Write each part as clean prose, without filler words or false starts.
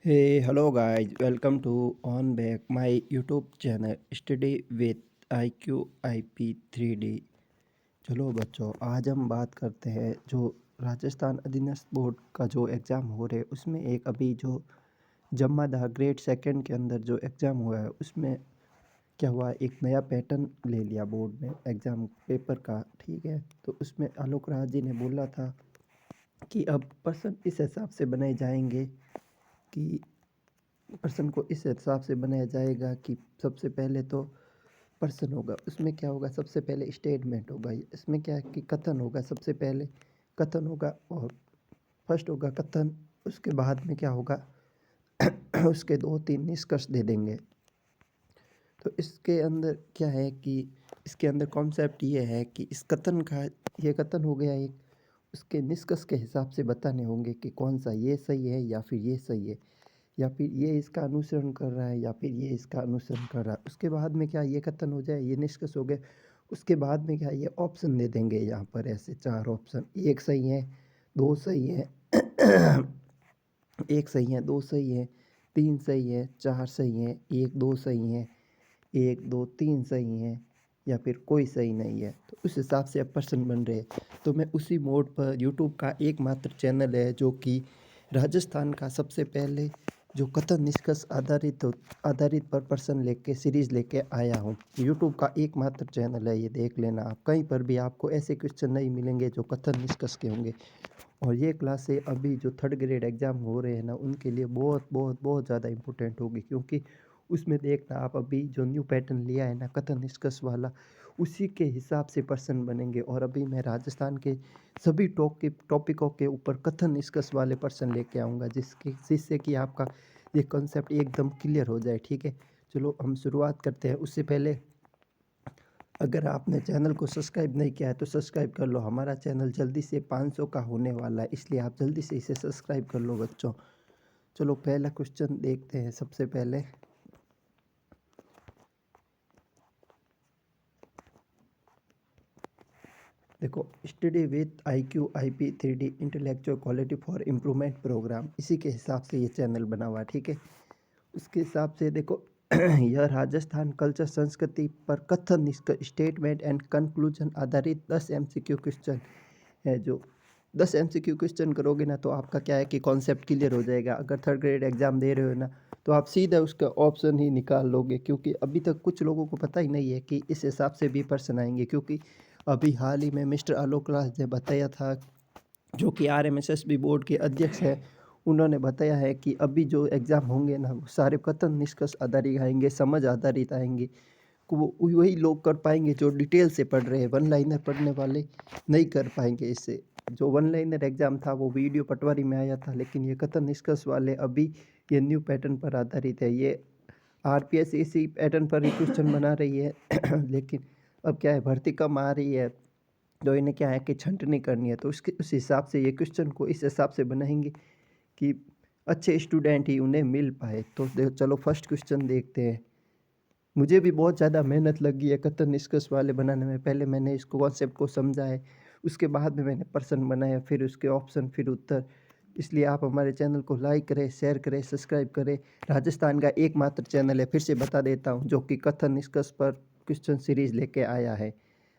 Hello guys, welcome to on back my YouTube channel Study with IQ IP 3D। चलो बच्चों, आज हम बात करते हैं जो राजस्थान अधीनस्थ बोर्ड का जो एग्ज़ाम हो रहे उसमें एक अभी जो जमादा ग्रेड सेकंड के अंदर जो एग्ज़ाम हुआ है उसमें क्या हुआ, एक नया पैटर्न ले लिया बोर्ड ने एग्ज़ाम पेपर का। ठीक है, तो उसमें आलोक राज जी ने बोला था कि अब प्रश्न इस हिसाब से बनाए जाएंगे कि प्रश्न को इस हिसाब से बनाया जाएगा कि सबसे पहले तो प्रश्न होगा, उसमें क्या होगा, सबसे पहले स्टेटमेंट होगा, इसमें क्या है कि कथन होगा, सबसे पहले कथन होगा और फर्स्ट होगा कथन, उसके बाद में क्या होगा उसके दो तीन निष्कर्ष दे देंगे। तो इसके अंदर क्या है कि इसके अंदर कॉन्सेप्ट ये है कि इस कथन का, ये कथन हो गया एक, उसके निष्कर्ष के हिसाब से बताने होंगे कि कौन सा ये सही है या फिर ये सही है या फिर ये इसका अनुसरण कर रहा है या फिर ये इसका अनुसरण कर रहा है। उसके बाद में क्या, ये कथन हो जाए, ये निष्कर्ष हो गए, उसके बाद में क्या, ये ऑप्शन दे देंगे यहाँ पर, ऐसे चार ऑप्शन, एक सही है, दो सही है एक सही है, दो सही है, तीन सही है, चार सही है, एक दो सही है, एक दो तीन सही है या फिर कोई सही नहीं है। तो उस हिसाब से अब प्रश्न बन रहे हैं। तो मैं उसी मोड पर यूट्यूब का एकमात्र चैनल है जो कि राजस्थान का सबसे पहले जो कथन निष्कर्ष आधारित पर प्रश्न लेके सीरीज़ लेके आया हूँ। यूट्यूब का एकमात्र चैनल है ये, देख लेना आप, कहीं पर भी आपको ऐसे क्वेश्चन नहीं मिलेंगे जो कथन निष्कर्ष के होंगे। और ये क्लासें अभी जो थर्ड ग्रेड एग्ज़ाम हो रहे हैं ना, उनके लिए बहुत बहुत बहुत ज़्यादा इम्पोर्टेंट होगी, क्योंकि उसमें देखना आप, अभी जो न्यू पैटर्न लिया है ना कथन निष्कर्ष वाला, उसी के हिसाब से प्रश्न बनेंगे। और अभी मैं राजस्थान के सभी टॉपिकों के ऊपर कथन निष्कर्ष वाले प्रश्न लेके आऊँगा, जिससे कि आपका ये कॉन्सेप्ट एकदम क्लियर हो जाए। ठीक है, चलो हम शुरुआत करते हैं। उससे पहले अगर आपने चैनल को सब्सक्राइब नहीं किया है तो सब्सक्राइब कर लो, हमारा चैनल जल्दी से 500 का होने वाला है, इसलिए आप जल्दी से इसे सब्सक्राइब कर लो बच्चों। चलो पहला क्वेश्चन देखते हैं। सबसे पहले देखो, study with IQ IP 3D intellectual quality for improvement programme, इसी के हिसाब से ये चैनल बना हुआ है। ठीक है, उसके हिसाब से देखो यह राजस्थान कल्चर संस्कृति पर कथन निष्कर्ष स्टेटमेंट एंड कंक्लूजन आधारित 10 MCQ क्वेश्चन है। जो 10 MCQ क्वेश्चन करोगे ना, तो आपका क्या है कि कॉन्सेप्ट क्लियर हो जाएगा। अगर थर्ड ग्रेड एग्जाम दे रहे हो ना, तो आप सीधा उसका ऑप्शन ही निकाल लोगे, क्योंकि अभी तक कुछ लोगों को पता ही नहीं है कि इस हिसाब से भी प्रश्न आएंगे। क्योंकि अभी हाल ही में मिस्टर आलोक राज ने बताया था, जो कि RMSSB बोर्ड के अध्यक्ष हैं, उन्होंने बताया है कि अभी जो एग्ज़ाम होंगे ना, वो सारे कथन निष्कर्ष आधारित आएंगे, समझ आधारित आएंगे। वो वही लोग कर पाएंगे जो डिटेल से पढ़ रहे हैं, वन लाइनर पढ़ने वाले नहीं कर पाएंगे। इससे जो वन लाइनर एग्ज़ाम था वो वीडियो पटवारी में आया था, लेकिन ये कथन निष्कर्ष वाले अभी ये न्यू पैटर्न पर आधारित है। ये RPS इसी पैटर्न पर ही क्वेश्चन बना रही है लेकिन अब क्या है, भर्ती कम आ रही है, तो इन्हें क्या है कि छंटनी करनी है, तो उसके उस हिसाब से ये क्वेश्चन को इस हिसाब से बनाएंगे कि अच्छे स्टूडेंट ही उन्हें मिल पाए। तो चलो फर्स्ट क्वेश्चन देखते हैं। मुझे भी बहुत ज़्यादा मेहनत लगी है कथन निष्कर्ष वाले बनाने में। पहले मैंने इसको कॉन्सेप्ट को समझा है, उसके बाद में मैंने प्रश्न बनाया, फिर उसके ऑप्शन, फिर उत्तर। इसलिए आप हमारे चैनल को लाइक करें, शेयर करें, सब्सक्राइब करें। राजस्थान का एकमात्र चैनल है, फिर से बता देता हूँ, जो कि कथन निष्कर्ष पर क्वेश्चन सीरीज लेके आया है।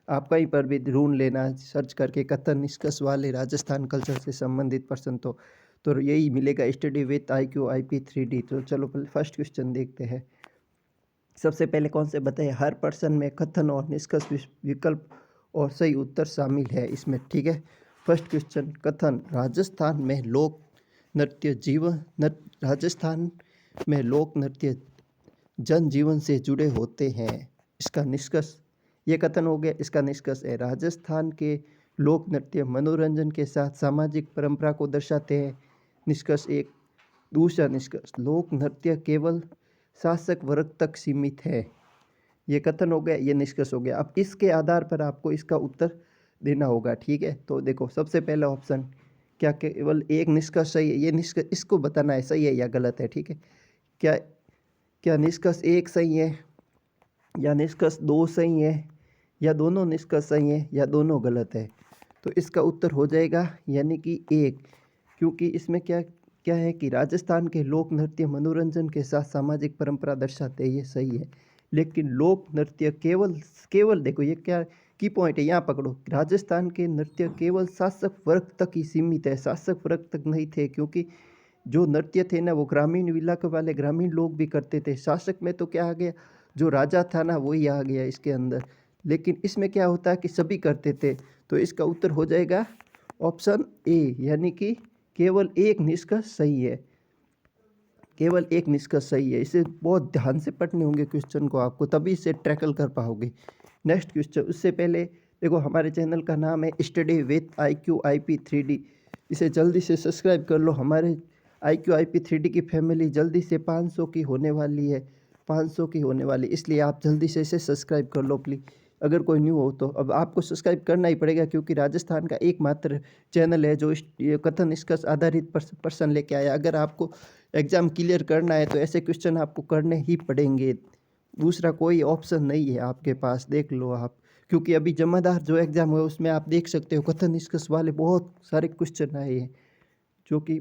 आप कहीं पर भी ढूंढ लेना, सर्च करके कथन निष्कर्ष वाले राजस्थान कल्चर से संबंधित प्रश्न, तो यही मिलेगा, study with IQ IP 3D। तो चलो फर्स्ट क्वेश्चन देखते हैं। सबसे पहले कौन से बताए, हर प्रश्न में कथन और निष्कर्ष विकल्प और सही उत्तर शामिल है इसमें। ठीक है, फर्स्ट क्वेश्चन, कथन, राजस्थान में लोक नृत्य राजस्थान में लोक नृत्य जनजीवन से जुड़े होते हैं। इसका निष्कर्ष, ये कथन हो गया, इसका निष्कर्ष है राजस्थान के लोक नृत्य मनोरंजन के साथ सामाजिक परंपरा को दर्शाते हैं। निष्कर्ष एक। दूसरा निष्कर्ष, लोक नृत्य केवल शासक वर्ग तक सीमित है। ये कथन हो गया, ये निष्कर्ष हो गया। अब इसके आधार पर आपको इसका उत्तर देना होगा। ठीक है, तो देखो सबसे पहला ऑप्शन, क्या केवल एक निष्कर्ष सही है, ये निष्कर्ष, इसको बताना है सही है या गलत है। ठीक है, क्या क्या निष्कर्ष एक सही है या निष्कर्ष दो सही है या दोनों निष्कर्ष सही है या दोनों गलत है। तो इसका उत्तर हो जाएगा यानी कि एक, क्योंकि इसमें क्या क्या है कि राजस्थान के लोक नृत्य मनोरंजन के साथ सामाजिक परंपरा दर्शाते हैं, ये सही है। लेकिन लोक नृत्य केवल केवल देखो ये क्या की पॉइंट है, यहाँ पकड़ो। राजस्थान के नृत्य केवल शासक वर्ग तक ही सीमित है, शासक वर्ग तक नहीं थे, क्योंकि जो नृत्य थे ना वो ग्रामीण इलाके वाले ग्रामीण लोग भी करते थे। शासक में तो क्या आ गया, जो राजा था ना वही आ गया इसके अंदर। लेकिन इसमें क्या होता है कि सभी करते थे। तो इसका उत्तर हो जाएगा ऑप्शन ए, यानी कि केवल एक निष्कर्ष सही है, केवल एक निष्कर्ष सही है। इसे बहुत ध्यान से पढ़ने होंगे क्वेश्चन को आपको, तभी इसे ट्रैकल कर पाओगे। नेक्स्ट क्वेश्चन, उससे पहले देखो हमारे चैनल का नाम है study with IQ IP 3D, इसे जल्दी से सब्सक्राइब कर लो। हमारे IQ IP 3D की फैमिली जल्दी से 500 की होने वाली है, 500 की होने वाली, इसलिए आप जल्दी से इसे सब्सक्राइब कर लो प्लीज़। अगर कोई न्यू हो तो अब आपको सब्सक्राइब करना ही पड़ेगा, क्योंकि राजस्थान का एकमात्र चैनल है जो ये कथन निष्कर्ष आधारित प्रश्न लेके आया। अगर आपको एग्ज़ाम क्लियर करना है तो ऐसे क्वेश्चन आपको करने ही पड़ेंगे, दूसरा कोई ऑप्शन नहीं है आपके पास, देख लो आप। क्योंकि अभी जमादार जो एग्ज़ाम हुआ उसमें आप देख सकते हो कथन निष्कर्ष वाले बहुत सारे क्वेश्चन आए हैं, जो कि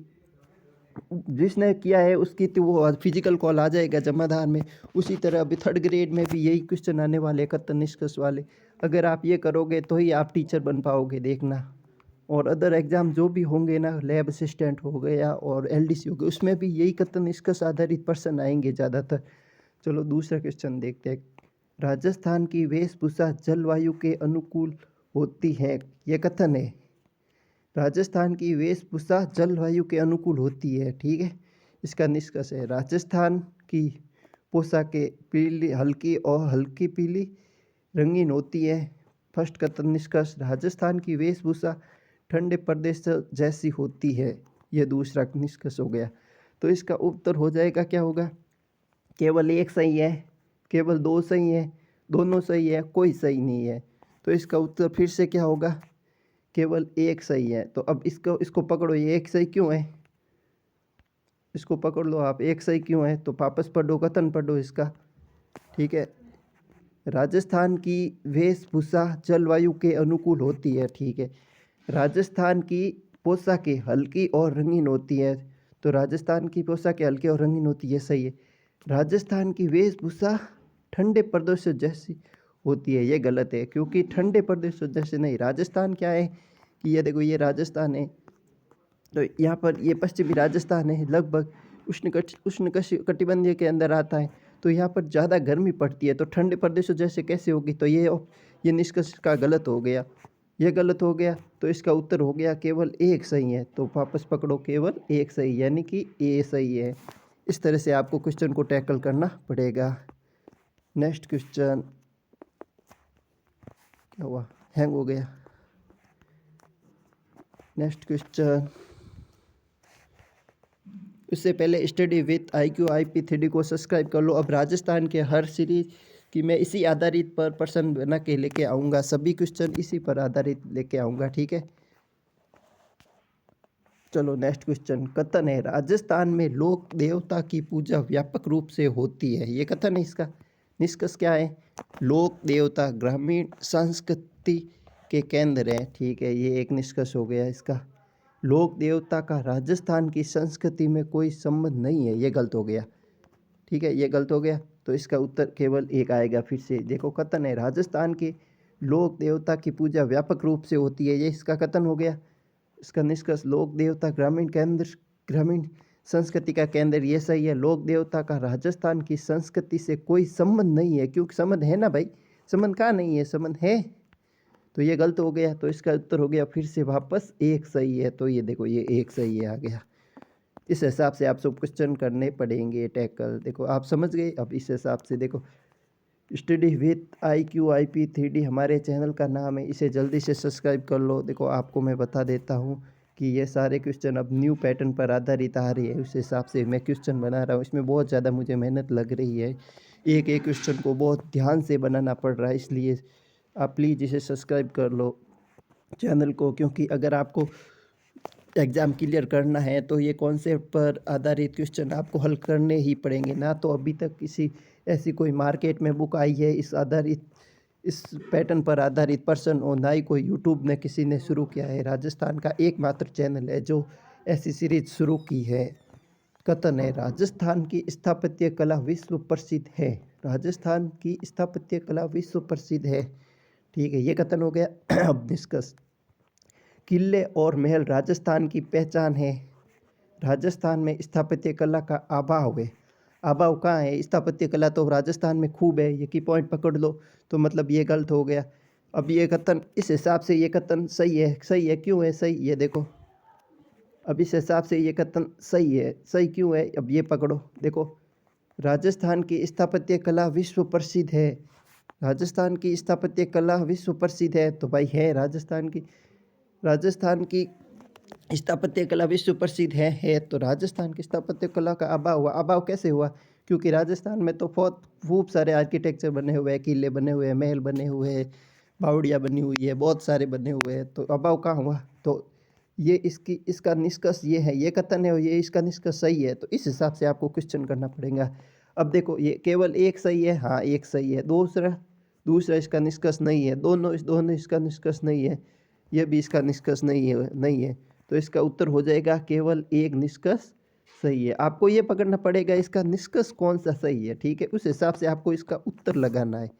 जिसने किया है उसकी तो वो फिजिकल कॉल आ जाएगा जमादार में। उसी तरह अभी थर्ड ग्रेड में भी यही क्वेश्चन आने वाले कथन निष्कर्ष वाले। अगर आप ये करोगे तो ही आप टीचर बन पाओगे, देखना। और अदर एग्ज़ाम जो भी होंगे ना, लैब असिस्टेंट हो गया और LDC हो गया, उसमें भी यही कथन निष्कर्ष आधारित प्रश्न आएंगे ज़्यादातर। चलो दूसरा क्वेश्चन देखते हैं। राजस्थान की वेशभूषा जलवायु के अनुकूल होती है, ये कथन है। राजस्थान की वेशभूषा जलवायु के अनुकूल होती है, ठीक है। इसका निष्कर्ष है राजस्थान की पोशाकें पीली, हल्की और हल्की पीली रंगीन होती है। फर्स्ट कथन निष्कर्ष, राजस्थान की वेशभूषा ठंडे प्रदेश जैसी होती है, यह दूसरा निष्कर्ष हो गया। तो इसका उत्तर हो जाएगा, क्या होगा, केवल एक सही है, केवल दो सही है, दोनों सही है, कोई सही नहीं है। तो इसका उत्तर फिर से क्या होगा, केवल एक सही है। तो अब इसको पकड़ो, ये एक सही क्यों है, इसको पकड़ लो आप, एक सही क्यों है। तो वापस पढ़ो, कथन पढ़ो इसका, ठीक है। राजस्थान की वेशभूषा जलवायु के अनुकूल होती है, ठीक है। राजस्थान की पोशाकें हल्की और रंगीन होती है, तो राजस्थान की पोशाकें हल्की और रंगीन होती है, सही है। राजस्थान की वेशभूषा ठंडे प्रदेशों जैसी होती है, ये गलत है, क्योंकि ठंडे प्रदेशों जैसे नहीं। राजस्थान क्या है कि ये देखो, ये राजस्थान है, तो यहाँ पर ये पश्चिमी राजस्थान है, लगभग उष्ण कटिबंधीय के अंदर आता है, तो यहाँ पर ज़्यादा गर्मी पड़ती है, तो ठंडे प्रदेशों जैसे कैसे होगी। तो ये निष्कर्ष का गलत हो गया, ये गलत हो गया। तो इसका उत्तर हो गया केवल एक सही है। तो वापस पकड़ो, केवल एक सही, यानी कि ए सही है। इस तरह से आपको क्वेश्चन को टैकल करना पड़ेगा। नेक्स्ट क्वेश्चन, क्या हुआ, हैंग हो गया। नेक्स्ट क्वेश्चन, उससे पहले study with IQ IP 3D को सब्सक्राइब कर लो। अब राजस्थान के हर सीरीज की मैं इसी आधारित पर प्रश्न बना के लेके आऊँगा, सभी क्वेश्चन इसी पर आधारित लेके आऊँगा, ठीक है। चलो नेक्स्ट क्वेश्चन, कथन है राजस्थान में लोक देवता की पूजा व्यापक रूप से होती है, ये कथन है। इसका निष्कर्ष क्या है, लोक देवता ग्रामीण संस्कृति के केंद्र है, ठीक है, ये एक निष्कर्ष हो गया इसका। लोक देवता का राजस्थान की संस्कृति में कोई संबंध नहीं है, ये गलत हो गया, ठीक है, ये गलत हो गया। तो इसका उत्तर केवल एक आएगा। फिर से देखो, कथन है राजस्थान के लोक देवता की पूजा व्यापक रूप से होती है, ये इसका कथन हो गया। इसका निष्कर्ष, लोक देवता ग्रामीण संस्कृति का केंद्र, ये सही है। लोक देवता का राजस्थान की संस्कृति से कोई संबंध नहीं है, क्योंकि संबंध है ना भाई, संबंध कहाँ नहीं है, संबंध है, तो ये गलत हो गया। तो इसका उत्तर हो गया फिर से वापस एक सही है। तो ये देखो, ये एक सही है आ गया। इस हिसाब से आप सब क्वेश्चन करने पड़ेंगे टैकल, देखो आप समझ गए। अब इस हिसाब से देखो, study with IQ IP 3D हमारे चैनल का नाम है, इसे जल्दी से सब्सक्राइब कर लो। देखो आपको मैं बता देता हूँ कि ये सारे क्वेश्चन अब न्यू पैटर्न पर आधारित आ रही है, उस हिसाब से मैं क्वेश्चन बना रहा हूँ। इसमें बहुत ज़्यादा मुझे मेहनत लग रही है, एक एक क्वेश्चन को बहुत ध्यान से बनाना पड़ रहा है, इसलिए आप प्लीज़ इसे सब्सक्राइब कर लो चैनल को। क्योंकि अगर आपको एग्ज़ाम क्लियर करना है तो ये कॉन्सेप्ट पर आधारित क्वेश्चन आपको हल करने ही पड़ेंगे। ना तो अभी तक किसी ऐसी कोई मार्केट में बुक आई है इस पैटर्न पर आधारित पर्सन, और ना ही कोई यूट्यूब ने किसी ने शुरू किया है। राजस्थान का एकमात्र चैनल है जो ऐसी सीरीज शुरू की है। कथन है राजस्थान की स्थापत्य कला विश्व प्रसिद्ध है। राजस्थान की स्थापत्य कला विश्व प्रसिद्ध है। ठीक है, ये कथन हो गया। अब निष्कर्ष, किले और महल राजस्थान की पहचान है। राजस्थान में स्थापत्य कला का अभाव है। अभाव कहाँ है? स्थापत्य कला तो राजस्थान में खूब है, ये की पॉइंट पकड़ लो। तो मतलब ये गलत हो गया। अब ये कथन, इस हिसाब से ये कथन सही है। सही है, क्यों है सही? ये देखो, अब इस हिसाब से ये कथन सही है। सही क्यों है? अब ये पकड़ो, देखो, राजस्थान की स्थापत्य कला विश्व प्रसिद्ध है। राजस्थान की स्थापत्य कला विश्व प्रसिद्ध है, तो भाई है राजस्थान की स्थापत्य कला विश्व प्रसिद्ध है। तो राजस्थान की स्थापत्य कला का अभाव हुआ। अभाव कैसे हुआ? क्योंकि राजस्थान में तो बहुत खूब सारे आर्किटेक्चर बने हुए हैं, किले बने हुए हैं, महल बने हुए हैं, बावड़ियाँ बनी हुई है, बहुत सारे बने हुए हैं। तो अभाव कहाँ हुआ? तो ये इसका निष्कर्ष ये है, ये कथन है और ये इसका निष्कर्ष सही है। तो इस हिसाब से आपको क्वेश्चन करना पड़ेगा। अब देखो, ये केवल एक सही है, हाँ एक सही है। दूसरा इसका निष्कर्ष नहीं है। दोनों इसका निष्कर्ष नहीं है। ये भी इसका निष्कर्ष नहीं है। तो इसका उत्तर हो जाएगा केवल एक निष्कर्ष सही है। आपको ये पकड़ना पड़ेगा इसका निष्कर्ष कौन सा सही है। ठीक है, उस हिसाब से आपको इसका उत्तर लगाना है।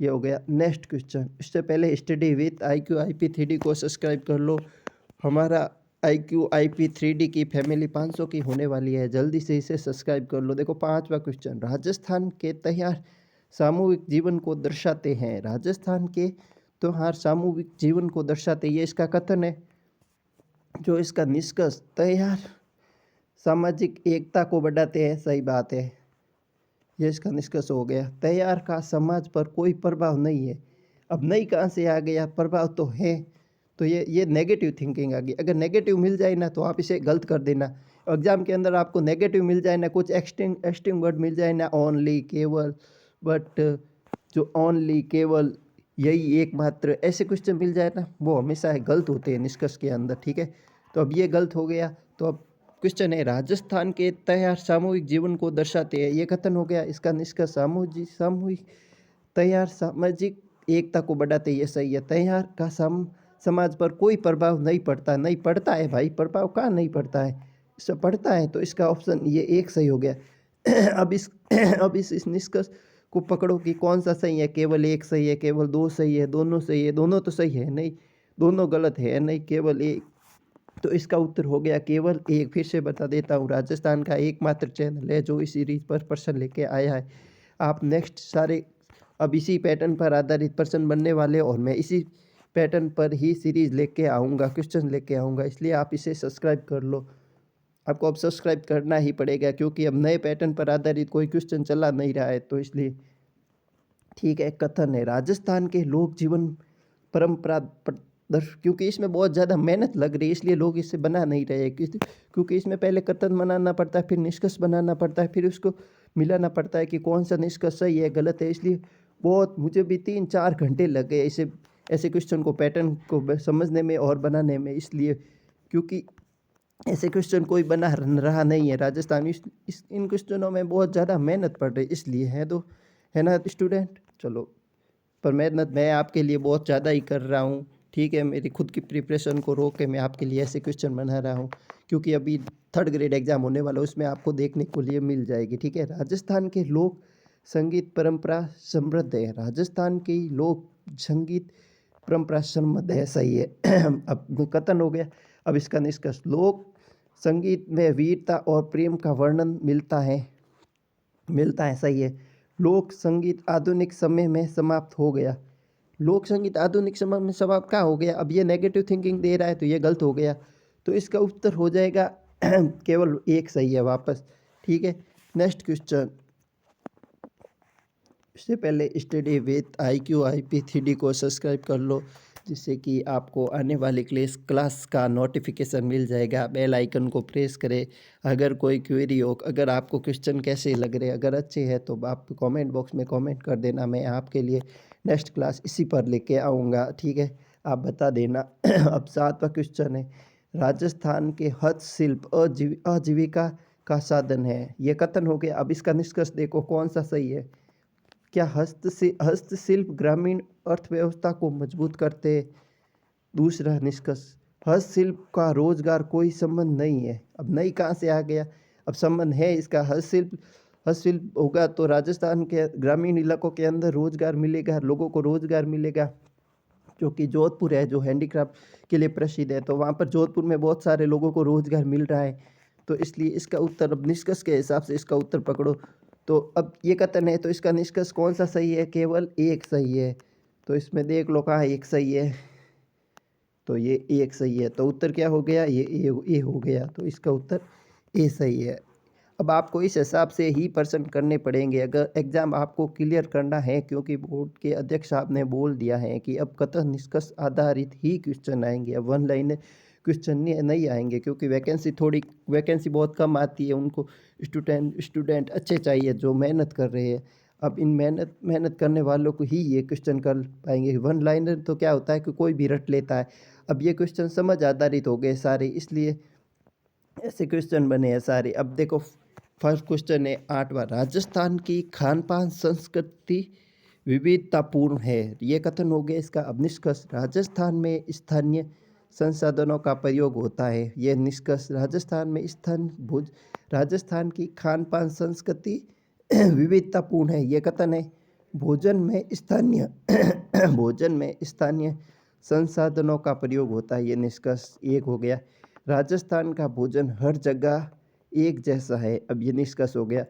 ये हो गया। नेक्स्ट क्वेश्चन, इससे पहले study with IQ IP 3D को सब्सक्राइब कर लो। हमारा IQ IP 3D की फैमिली 500 की होने वाली है, जल्दी से इसे सब्सक्राइब कर लो। देखो, 5वां क्वेश्चन, राजस्थान के त्योहार सामूहिक जीवन को दर्शाते हैं। राजस्थान के त्योहार सामूहिक जीवन को दर्शाते, ये इसका कथन है। जो इसका निष्कर्ष, त्योहार सामाजिक एकता को बढ़ाते हैं, सही बात है। ये इसका निष्कर्ष हो गया। त्योहार का समाज पर कोई प्रभाव नहीं है। अब नहीं कहाँ से आ गया? प्रभाव तो है। तो ये नेगेटिव थिंकिंग आ गई। अगर नेगेटिव मिल जाए ना तो आप इसे गलत कर देना। एग्जाम के अंदर आपको नेगेटिव मिल जाए ना, कुछ एक्सट्रीम वर्ड मिल जाए ना, ओनली, केवल, बट, जो ओनली, केवल, यही, एकमात्र, ऐसे क्वेश्चन मिल जाए ना, वो हमेशा गलत होते हैं निष्कर्ष के अंदर। ठीक है, तो अब ये गलत हो गया। तो अब क्वेश्चन है, राजस्थान के त्योहार सामूहिक जीवन को दर्शाते हैं, ये कथन हो गया। इसका निष्कर्ष सामूहिक त्योहार सामाजिक एकता को बढ़ाते हैं, ये सही है। त्योहार का समाज पर कोई प्रभाव नहीं पड़ता। नहीं पड़ता है भाई, प्रभाव कहाँ नहीं पड़ता है? इससे पड़ता है। तो इसका ऑप्शन ये एक सही हो गया। अब इस निष्कर्ष को पकड़ो कि कौन सा सही है। केवल एक सही है, केवल दो सही है, दोनों सही है? दोनों तो सही है नहीं, दोनों गलत है नहीं, केवल एक। तो इसका उत्तर हो गया केवल एक। फिर से बता देता हूँ, राजस्थान का एकमात्र चैनल है जो इस सीरीज पर प्रश्न लेके आया है। आप नेक्स्ट सारे अब इसी पैटर्न पर आधारित प्रश्न बनने वाले, और मैं इसी पैटर्न पर ही सीरीज लेके आऊँगा, क्वेश्चन लेके आऊँगा। इसलिए आप इसे सब्सक्राइब कर लो। आपको अब सब्सक्राइब करना ही पड़ेगा, क्योंकि अब नए पैटर्न पर आधारित कोई क्वेश्चन चला नहीं रहा है, तो इसलिए। ठीक है, कथन है, राजस्थान के लोक जीवन परंपरा क्योंकि इसमें बहुत ज़्यादा मेहनत लग रही है, इसलिए लोग इसे बना नहीं रहे। क्योंकि इसमें पहले कथन बनाना पड़ता है, फिर निष्कर्ष बनाना पड़ता है, फिर उसको मिलाना पड़ता है कि कौन सा निष्कर्ष सही है गलत है। इसलिए बहुत, मुझे भी 3-4 घंटे लग गए इसे, ऐसे क्वेश्चन को, पैटर्न को समझने में और बनाने में। इसलिए क्योंकि ऐसे क्वेश्चन कोई बना रहा नहीं है राजस्थान। इन क्वेश्चनों में बहुत ज़्यादा मेहनत पड़ रही, इसलिए है। तो है ना स्टूडेंट? चलो, पर मेहनत मैं आपके लिए बहुत ज़्यादा ही कर रहा हूँ। ठीक है, मेरी खुद की प्रिपरेशन को रोक के मैं आपके लिए ऐसे क्वेश्चन बना रहा हूँ, क्योंकि अभी 3rd ग्रेड एग्जाम होने वाला है, उसमें आपको देखने को लिए मिल जाएगी। ठीक है, राजस्थान के लोक संगीत परंपरा समृद्ध है। राजस्थान की लोक संगीत परंपरा समृद्ध है, सही है। अब कथन हो गया। अब इसका निष्कर्ष, लोक संगीत में वीरता और प्रेम का वर्णन मिलता है, सही है। लोक संगीत आधुनिक समय में समाप्त हो गया। लोक संगीत आधुनिक समय में समाप्त कहाँ हो गया? अब ये नेगेटिव थिंकिंग दे रहा है, तो ये गलत हो गया। तो इसका उत्तर हो जाएगा केवल एक सही है वापस। ठीक है, नेक्स्ट क्वेश्चन, इससे पहले study with IQ IP 3D को सब्सक्राइब कर लो, जिससे कि आपको आने वाली क्लास का नोटिफिकेशन मिल जाएगा। बेल आइकन को प्रेस करें। अगर कोई क्वेरी हो, अगर आपको क्वेश्चन कैसे लग रहे, अगर अच्छे हैं, तो आप कमेंट बॉक्स में कमेंट कर देना। मैं आपके लिए नेक्स्ट क्लास इसी पर लेके आऊँगा। ठीक है, आप बता देना। अब 7वां क्वेश्चन है, राजस्थान के हस्तशिल्प आजीविका का साधन है, ये कथन हो गया। अब इसका निष्कर्ष देखो कौन सा सही है। क्या हस्तशिल्प ग्रामीण अर्थव्यवस्था को मजबूत करते? दूसरा निष्कर्ष, हस्तशिल्प का रोजगार कोई संबंध नहीं है। अब नहीं कहाँ से आ गया, अब संबंध है इसका। हस्तशिल्प होगा तो राजस्थान के ग्रामीण इलाकों के अंदर रोजगार मिलेगा, लोगों को रोजगार मिलेगा। जो कि जोधपुर है, जो हैंडीक्राफ्ट के लिए प्रसिद्ध है, तो वहाँ पर जोधपुर में बहुत सारे लोगों को रोजगार मिल रहा है। तो इसलिए इसका उत्तर, अब निष्कर्ष के हिसाब से इसका उत्तर पकड़ो। तो अब ये कथन है, तो इसका निष्कर्ष कौन सा सही है? केवल एक सही है। तो इसमें देख लो कहाँ एक सही है, तो ये एक सही है। तो उत्तर क्या हो गया? ये ए हो गया। तो इसका उत्तर ए सही है। अब आपको इस हिसाब से ही प्रश्न करने पड़ेंगे अगर एग्ज़ाम आपको क्लियर करना है, क्योंकि बोर्ड के अध्यक्ष साहब ने बोल दिया है कि अब कथन निष्कर्ष आधारित ही क्वेश्चन आएंगे, अब वन लाइनर क्वेश्चन नहीं आएंगे, क्योंकि वैकेंसी बहुत कम आती है। उनको स्टूडेंट अच्छे चाहिए जो मेहनत कर रहे हैं। अब इन मेहनत करने वालों को ही ये क्वेश्चन कर पाएंगे। वन लाइनर तो क्या होता है कि कोई भी रट लेता है। अब ये क्वेश्चन समझ आधारित हो गए सारे, इसलिए ऐसे क्वेश्चन बने हैं सारे। अब देखो फर्स्ट क्वेश्चन है 8वां, राजस्थान की खान पान संस्कृति विविधतापूर्ण है, ये कथन हो गया इसका। अब निष्कर्ष, राजस्थान में स्थानीय संसाधनों का प्रयोग होता है, ये निष्कर्ष। राजस्थान में राजस्थान की खान पान संस्कृति विविधतापूर्ण है, ये कथन है। भोजन में स्थानीय भोजन में स्थानीय संसाधनों का प्रयोग होता है, ये निष्कर्ष एक हो गया। राजस्थान का भोजन हर जगह एक जैसा है, अब ये निष्कर्ष हो गया।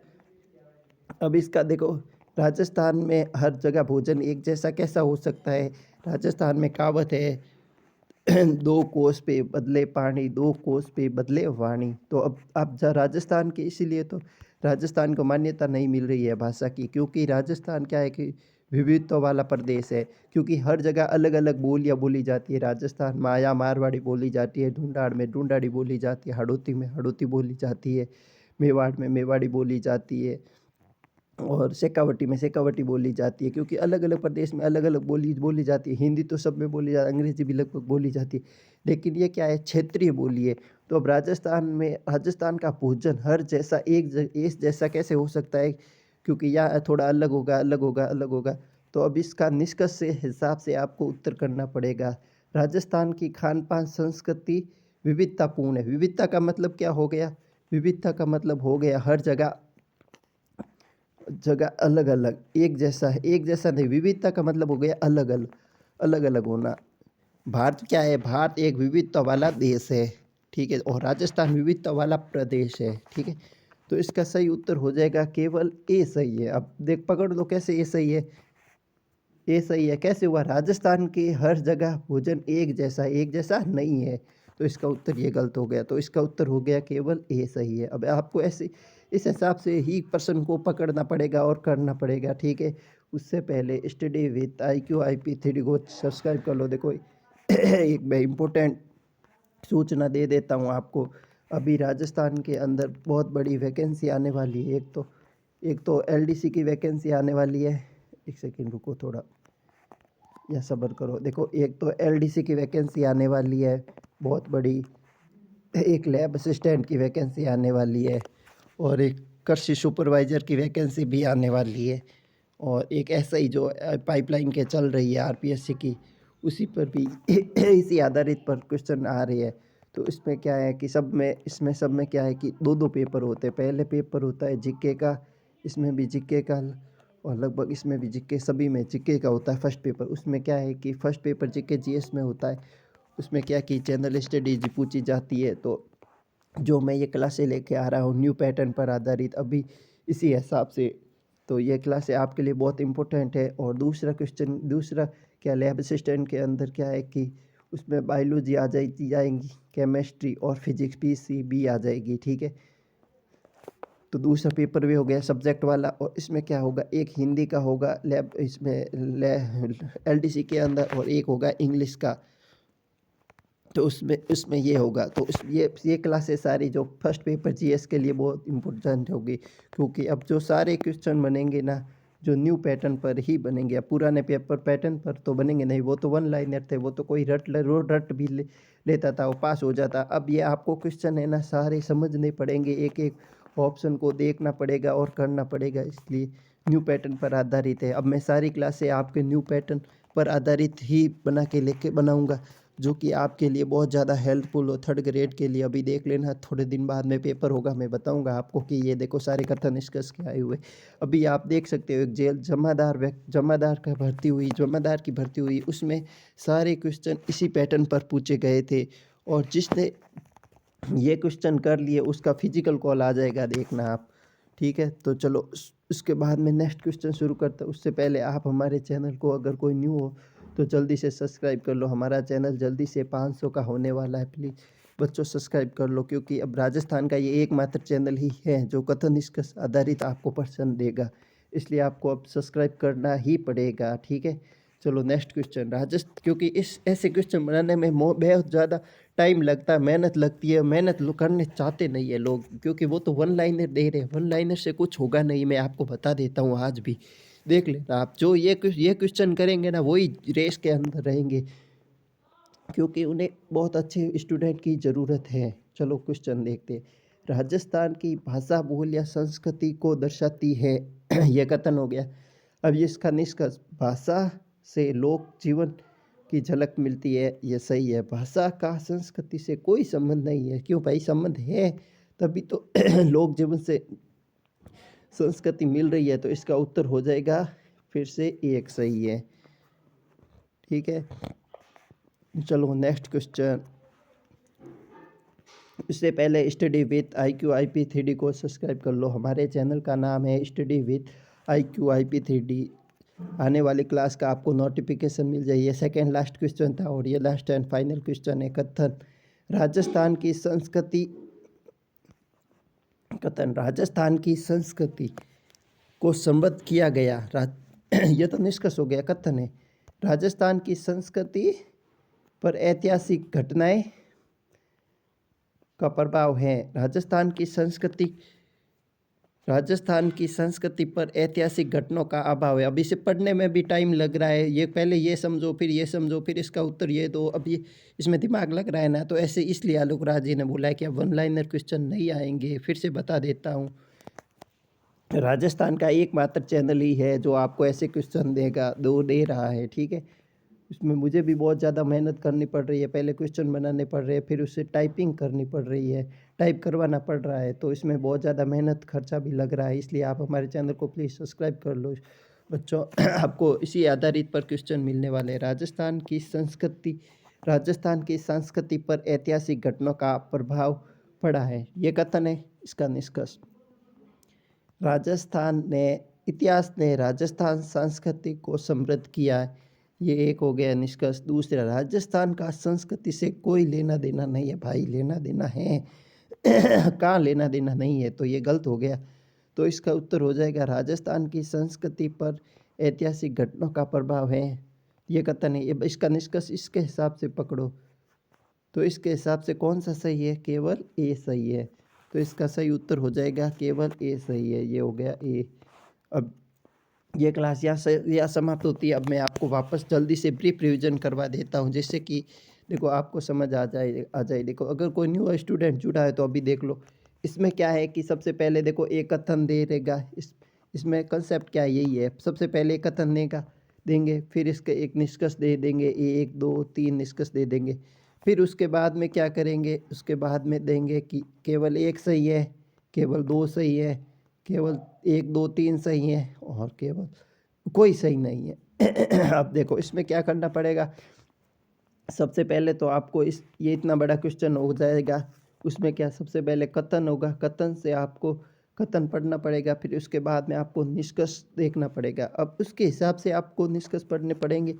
अब इसका देखो, राजस्थान में हर जगह भोजन एक जैसा कैसा हो सकता है? राजस्थान में कहावत है, दो कोस पे बदले पानी, दो कोस पे बदले वाणी। तो अब राजस्थान के, इसीलिए तो राजस्थान को मान्यता नहीं मिल रही है भाषा की, क्योंकि राजस्थान क्या है कि विविधता वाला प्रदेश है, क्योंकि हर जगह अलग अलग बोलियाँ बोली जाती है। राजस्थान में मारवाड़ी बोली जाती है, ढूंढाड़ में ढूंढाड़ी बोली जाती है, हड़ौती में हड़ौती बोली जाती है, मेवाड़ में मेवाड़ी बोली जाती है, और शेखावटी में शेखावटी बोली जाती है, क्योंकि अलग अलग प्रदेश में अलग अलग बोली बोली जाती है। हिंदी तो सब में बोली जाती है, अंग्रेजी भी लगभग बोली जाती है, लेकिन ये क्या है, क्षेत्रीय बोली है। तो अब राजस्थान का भोजन हर जैसा एक जैसा कैसे हो सकता है? क्योंकि यहाँ थोड़ा अलग होगा, अलग होगा, अलग होगा। तो अब इसका निष्कर्ष से हिसाब से आपको उत्तर करना पड़ेगा। राजस्थान की खान पान संस्कृति विविधतापूर्ण है। विविधता का मतलब क्या हो गया? विविधता का मतलब हो गया हर जगह जगह अलग अलग, एक जैसा है, एक जैसा नहीं। विविधता का मतलब हो गया अलग अलग, अलग अलग होना। भारत क्या है? भारत एक विविधता वाला देश है, ठीक है, और राजस्थान विविधता वाला प्रदेश है, ठीक है। तो इसका सही उत्तर हो जाएगा केवल ए सही है। अब देख पकड़ लो कैसे ए सही है। ए सही है कैसे हुआ? राजस्थान के हर जगह भोजन एक जैसा नहीं है, तो इसका उत्तर ये गलत हो गया। तो इसका उत्तर हो गया केवल ए सही है। अब आपको ऐसे इस हिसाब से ही प्रश्न को पकड़ना पड़ेगा और करना पड़ेगा, ठीक है। उससे पहले स्टडी विथ IQ IP3D को सब्सक्राइब कर लो। देखो एक मैं इम्पोर्टेंट सूचना दे देता हूँ आपको। अभी राजस्थान के अंदर बहुत बड़ी वैकेंसी आने वाली है। एक तो LDC की वैकेंसी आने वाली है। एक सेकेंड रुको थोड़ा, या सब्र करो। देखो एक तो LDC की वैकेंसी आने वाली है बहुत बड़ी, एक लैब असिस्टेंट की वैकेंसी आने वाली है, और एक कृषि सुपरवाइज़र की वैकेंसी भी आने वाली है, और एक SI जो पाइपलाइन के चल रही है RPSC की, उसी पर भी इसी आधारित पर क्वेश्चन आ रही है। तो इसमें क्या है कि सब में क्या है कि दो दो पेपर होते हैं। पहले पेपर होता है जीके का, इसमें भी जीके का, और लगभग इसमें भी जीके, सभी में जीके का होता है फर्स्ट पेपर। उसमें क्या है कि फर्स्ट पेपर जीके GS में होता है। उसमें क्या कि जनरल स्टडीज पूछी जाती है। तो जो मैं ये क्लासें लेके आ रहा हूँ न्यू पैटर्न पर आधारित, अभी इसी हिसाब से, तो ये क्लासें आपके लिए बहुत इंपॉर्टेंट है। और दूसरा क्या, लैब असिस्टेंट के अंदर क्या है कि उसमें बायोलॉजी जाएंगी, केमिस्ट्री और फिजिक्स PCB आ जाएगी, ठीक है। तो दूसरा पेपर भी हो गया सब्जेक्ट वाला। और इसमें क्या होगा, एक हिंदी का होगा लैब, इसमें LDC के अंदर, और एक होगा इंग्लिश का। तो उसमें ये होगा। तो ये क्लासेस सारी जो फर्स्ट पेपर GS के लिए बहुत इम्पोर्टेंट होगी, क्योंकि अब जो सारे क्वेश्चन बनेंगे ना, जो न्यू पैटर्न पर ही बनेंगे। अब पुराने पेपर पैटर्न पर तो बनेंगे नहीं, वो तो वन लाइनर थे, वो तो कोई रट भी लेता था, वो पास हो जाता। अब ये आपको क्वेश्चन है ना सारे समझने पड़ेंगे, एक एक ऑप्शन को देखना पड़ेगा और करना पड़ेगा, इसलिए न्यू पैटर्न पर आधारित है। अब मैं सारी क्लासें आपके न्यू पैटर्न पर आधारित ही बना के लेके बनाऊंगा। जो कि आपके लिए बहुत ज़्यादा हेल्पफुल हो थर्ड ग्रेड के लिए। अभी देख लेना, थोड़े दिन बाद में पेपर होगा, मैं बताऊंगा आपको कि ये देखो सारे कथन निष्कर्ष के आए हुए। अभी आप देख सकते हो एक जेल जमादार की भर्ती हुई, उसमें सारे क्वेश्चन इसी पैटर्न पर पूछे गए थे। और जिसने ये क्वेश्चन कर लिए उसका फिजिकल कॉल आ जाएगा, देखना आप। ठीक है, तो चलो उसके बाद में नेक्स्ट क्वेश्चन शुरू करता हूँ। उससे पहले आप हमारे चैनल को अगर कोई न्यू हो तो जल्दी से सब्सक्राइब कर लो। हमारा चैनल जल्दी से 500 का होने वाला है, प्लीज़ बच्चों सब्सक्राइब कर लो, क्योंकि अब राजस्थान का ये एकमात्र चैनल ही है जो कथन निष्कर्ष आधारित आपको पसंद देगा, इसलिए आपको अब सब्सक्राइब करना ही पड़ेगा। ठीक है, चलो नेक्स्ट क्वेश्चन। राजस्थान, क्योंकि इस ऐसे क्वेश्चन बनाने में बहुत ज़्यादा टाइम लगता है, मेहनत लगती है, करने चाहते नहीं है लोग, क्योंकि वो तो वन लाइनर दे रहे हैं, वन लाइनर से कुछ होगा नहीं। मैं आपको बता देता हूँ, आज भी देख लेना आप, जो ये क्वेश्चन करेंगे ना वही रेस के अंदर रहेंगे, क्योंकि उन्हें बहुत अच्छे स्टूडेंट की ज़रूरत है। चलो क्वेश्चन देखते हैं। राजस्थान की भाषा, बोल या संस्कृति को दर्शाती है। यह कथन हो गया। अब ये इसका निष्कर्ष, भाषा से लोक जीवन की झलक मिलती है, ये सही है। भाषा का संस्कृति से कोई संबंध नहीं है। क्यों भाई, संबंध है तभी तो लोक जीवन से संस्कृति मिल रही है, तो इसका उत्तर हो जाएगा फिर से एक सही है। ठीक है, चलो नेक्स्ट क्वेश्चन। इससे पहले स्टडी विथ IQ IP3D को सब्सक्राइब कर लो। हमारे चैनल का नाम है स्टडी विथ IQ IP3D। आने वाली क्लास का आपको नोटिफिकेशन मिल जाए। ये सेकेंड लास्ट क्वेश्चन था और ये लास्ट एंड फाइनल क्वेश्चन है। राजस्थान की संस्कृति को समृद्ध किया गया। ये तो निष्कर्ष हो गया, कथन है। राजस्थान की संस्कृति पर ऐतिहासिक घटनाएं का प्रभाव है। राजस्थान की संस्कृति पर ऐतिहासिक घटनाओं का अभाव है। अब इसे पढ़ने में भी टाइम लग रहा है, ये पहले ये समझो फिर ये समझो फिर इसका उत्तर ये दो, अब ये इसमें दिमाग लग रहा है ना, तो ऐसे इसलिए आलोक राज जी ने बोला है कि अब वन लाइनर क्वेश्चन नहीं आएंगे। फिर से बता देता हूँ, राजस्थान का एकमात्र चैनल ही है जो आपको ऐसे क्वेश्चन दे रहा है। ठीक है, इसमें मुझे भी बहुत ज़्यादा मेहनत करनी पड़ रही है, पहले क्वेश्चन बनाने पड़ रहे हैं, फिर उससे टाइपिंग करनी पड़ रही है, टाइप करवाना पड़ रहा है, तो इसमें बहुत ज़्यादा मेहनत खर्चा भी लग रहा है। इसलिए आप हमारे चैनल को प्लीज़ सब्सक्राइब कर लो बच्चों। आपको इसी आधारित पर क्वेश्चन मिलने वाले हैं। राजस्थान की संस्कृति पर ऐतिहासिक घटनाओं का प्रभाव पड़ा है, ये कथन है। इसका निष्कर्ष, इतिहास ने राजस्थान संस्कृति को समृद्ध किया है, ये एक हो गया निष्कर्ष। दूसरा, राजस्थान का संस्कृति से कोई लेना देना नहीं है। भाई लेना देना है कहाँ लेना देना नहीं है, तो ये गलत हो गया। तो इसका उत्तर हो जाएगा, राजस्थान की संस्कृति पर ऐतिहासिक घटनाओं का प्रभाव है, ये कथन है। इसका निष्कर्ष इसके हिसाब से पकड़ो, तो इसके हिसाब से कौन सा सही है, केवल ए सही है। तो इसका सही उत्तर हो जाएगा केवल ए सही है, ये हो गया ए। अब ये क्लास यहाँ समाप्त होती है। अब मैं आपको वापस जल्दी से ब्रीफ रिवीजन करवा देता हूँ, जिससे कि देखो आपको समझ आ जाए। देखो अगर कोई न्यू स्टूडेंट जुड़ा है तो अभी देख लो। इसमें क्या है कि सबसे पहले देखो एक कथन दे देगा, इसमें कंसेप्ट क्या है, यही है। सबसे पहले एक कथन देंगे, फिर इसका एक निष्कर्ष दे देंगे, 1 2 3 निष्कर्ष दे देंगे। फिर उसके बाद में क्या करेंगे, उसके बाद में देंगे कि केवल एक सही है, केवल दो सही है, केवल 1 2 3 सही है और केवल कोई सही नहीं है। अब देखो इसमें क्या करना पड़ेगा। सबसे पहले तो आपको ये इतना बड़ा क्वेश्चन हो जाएगा, उसमें क्या सबसे पहले कथन होगा, कथन से आपको कथन पढ़ना पड़ेगा, फिर उसके बाद में आपको निष्कर्ष देखना पड़ेगा। अब उसके हिसाब से आपको निष्कर्ष पढ़ने पड़ेंगे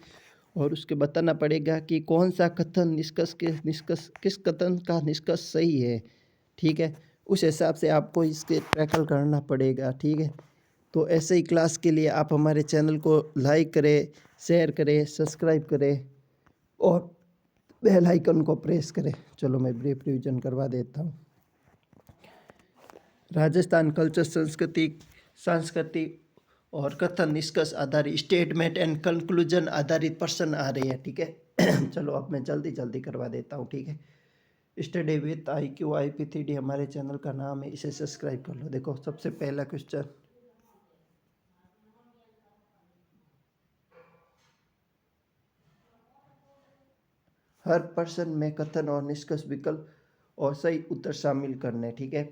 और उसके बताना पड़ेगा कि कौन सा कथन किस कथन का निष्कर्ष सही है। ठीक है, उस हिसाब से आपको इसके टैकल करना पड़ेगा। ठीक है, तो ऐसे ही क्लास के लिए आप हमारे चैनल को लाइक करें, शेयर करें, सब्सक्राइब करें और बेल आइकन को प्रेस करें। चलो मैं ब्रीफ रिवीजन करवा देता हूँ। राजस्थान कल्चर, संस्कृति और कथन निष्कर्ष आधारित, स्टेटमेंट एंड कंक्लूजन आधारित प्रश्न आ रहे हैं। ठीक है, चलो अब मैं जल्दी करवा देता हूँ। ठीक है, स्टडी विथ IQ IP3D हमारे चैनल का नाम है, इसे सब्सक्राइब कर लो। देखो सबसे पहला क्वेश्चन, हर प्रश्न में कथन और निष्कर्ष विकल्प और सही उत्तर शामिल करने। ठीक है,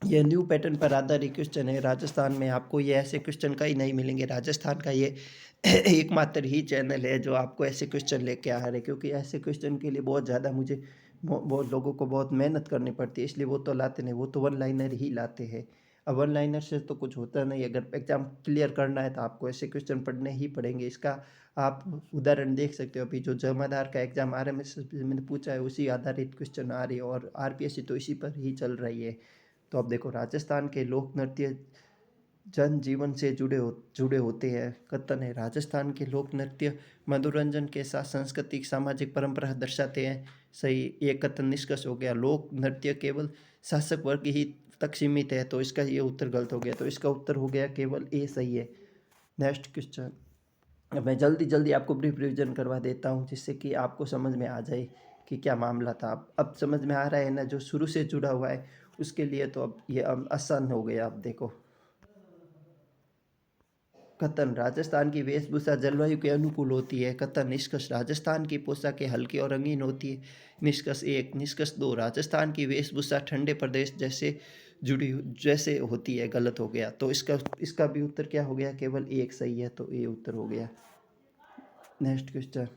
ये न्यू पैटर्न पर आधारित क्वेश्चन है। राजस्थान में आपको ये ऐसे क्वेश्चन कहीं नहीं मिलेंगे। राजस्थान का ये एकमात्र ही चैनल है जो आपको ऐसे क्वेश्चन लेके आ रहे हैं, क्योंकि ऐसे क्वेश्चन के लिए बहुत ज़्यादा मुझे बहुत लोगों को बहुत मेहनत करनी पड़ती है, इसलिए वो तो लाते नहीं, वो तो वन लाइनर ही लाते हैं। अब वन लाइनर से तो कुछ होता नहीं। अगर एग्जाम क्लियर करना है तो आपको ऐसे क्वेश्चन पढ़ने ही पड़ेंगे। इसका आप उदाहरण देख सकते हो, अभी जो जमादार का एग्जाम RMS मैंने पूछा है उसी आधारित क्वेश्चन आ रही है, और RPSC तो इसी पर ही चल रही है। तो अब देखो, राजस्थान के लोक नृत्य जनजीवन से जुड़े होते हैं। कथन है, राजस्थान के लोक नृत्य मनोरंजन के साथ सांस्कृतिक सामाजिक परंपरा दर्शाते हैं। सही, ये कथन निष्कर्ष हो गया। लोक नृत्य केवल शासक वर्ग ही तक सीमित है, तो इसका ये उत्तर गलत हो गया। तो इसका उत्तर हो गया केवल ए सही है। Next question. अब मैं जल्दी जल्दी आपको ब्रीफ रिविजन करवा देता हूँ, जिससे कि आपको समझ में आ जाए कि क्या मामला था। अब समझ में आ रहा है ना, जो शुरू से जुड़ा हुआ है उसके लिए तो अब ये आसान हो गया। अब देखो, कथन, राजस्थान की वेशभूषा जलवायु के अनुकूल होती है। कथन निष्कर्ष, राजस्थान की पोशाकें हल्की और रंगीन होती है। निष्कर्ष एक। निष्कर्ष दो, राजस्थान की वेशभूषा ठंडे प्रदेश जैसे होती है। गलत हो गया। तो इसका भी उत्तर क्या हो गया, केवल एक सही है, तो ये उत्तर हो गया। Next question.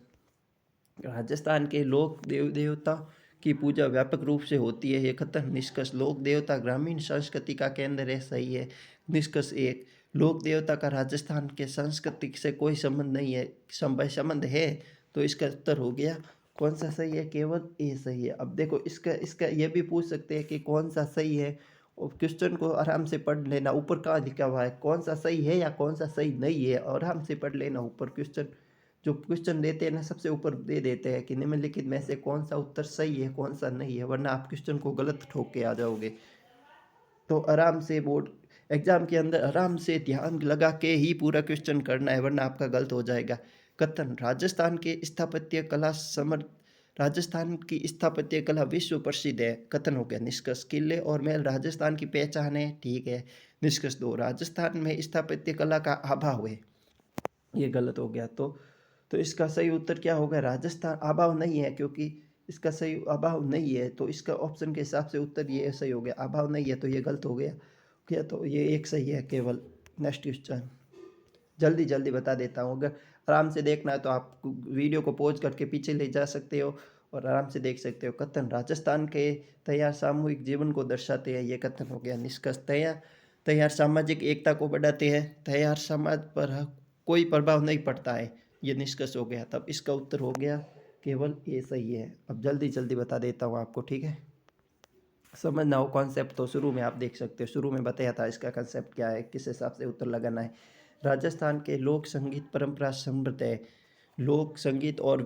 राजस्थान के लोक देव देवता की पूजा व्यापक रूप से होती है। ये कथन निष्कर्ष, लोक देवता ग्रामीण संस्कृति का केंद्र है। सही है। निष्कर्ष एक, लोक देवता का राजस्थान के संस्कृति से कोई संबंध नहीं है। संबंध है, तो इसका उत्तर हो गया कौन सा सही है, केवल ए सही है। अब देखो, इसका इसका ये भी पूछ सकते हैं कि कौन सा सही है, और क्वेश्चन को आराम से पढ़ लेना। ऊपर कहाँ लिखा हुआ है कौन सा सही है या कौन सा सही नहीं है, आराम से पढ़ लेना। ऊपर क्वेश्चन जो क्वेश्चन देते हैं ना, सबसे ऊपर दे देते हैं कि निम्नलिखित में से कौन सा उत्तर सही है कौन सा नहीं है, वरना आप क्वेश्चन को गलत ठोक के आ जाओगे। तो आराम से बोर्ड एग्जाम के अंदर आराम से ध्यान लगा के ही पूरा क्वेश्चन करना है, वरना आपका गलत हो जाएगा। कथन, राजस्थान की स्थापत्य कला विश्व प्रसिद्ध है। कथन हो गया। निष्कर्ष, किले और महल राजस्थान की पहचान है। ठीक है। निष्कर्ष दो, राजस्थान में स्थापत्य कला का अभाव है। ये गलत हो गया। तो इसका सही उत्तर क्या होगा, राजस्थान अभाव नहीं है, क्योंकि इसका सही अभाव नहीं है, तो इसका ऑप्शन के हिसाब से उत्तर ये सही हो गया। अभाव नहीं है तो ये गलत हो गया। क्या, तो ये एक सही है केवल। नेक्स्ट क्वेश्चन जल्दी जल्दी बता देता हूँ। अगर आराम से देखना है तो आप वीडियो को पॉज करके पीछे ले जा सकते हो और आराम से देख सकते हो। कथन, राजस्थान के तैयार सामूहिक जीवन को दर्शाते हैं। ये कथन हो गया। निष्कर्ष, तैयार सामाजिक एकता को बढ़ाते हैं। तैयार समाज पर कोई प्रभाव नहीं पड़ता है। ये निष्कर्ष हो गया। तब इसका उत्तर हो गया केवल ये सही है। अब जल्दी जल्दी बता देता हूँ आपको, ठीक है। समझना हो कॉन्सेप्ट तो शुरू में आप देख सकते हो, शुरू में बताया था इसका कॉन्सेप्ट क्या है, किस हिसाब से उत्तर लगाना है। राजस्थान के लोक संगीत परंपरा समृद्ध है। लोक संगीत और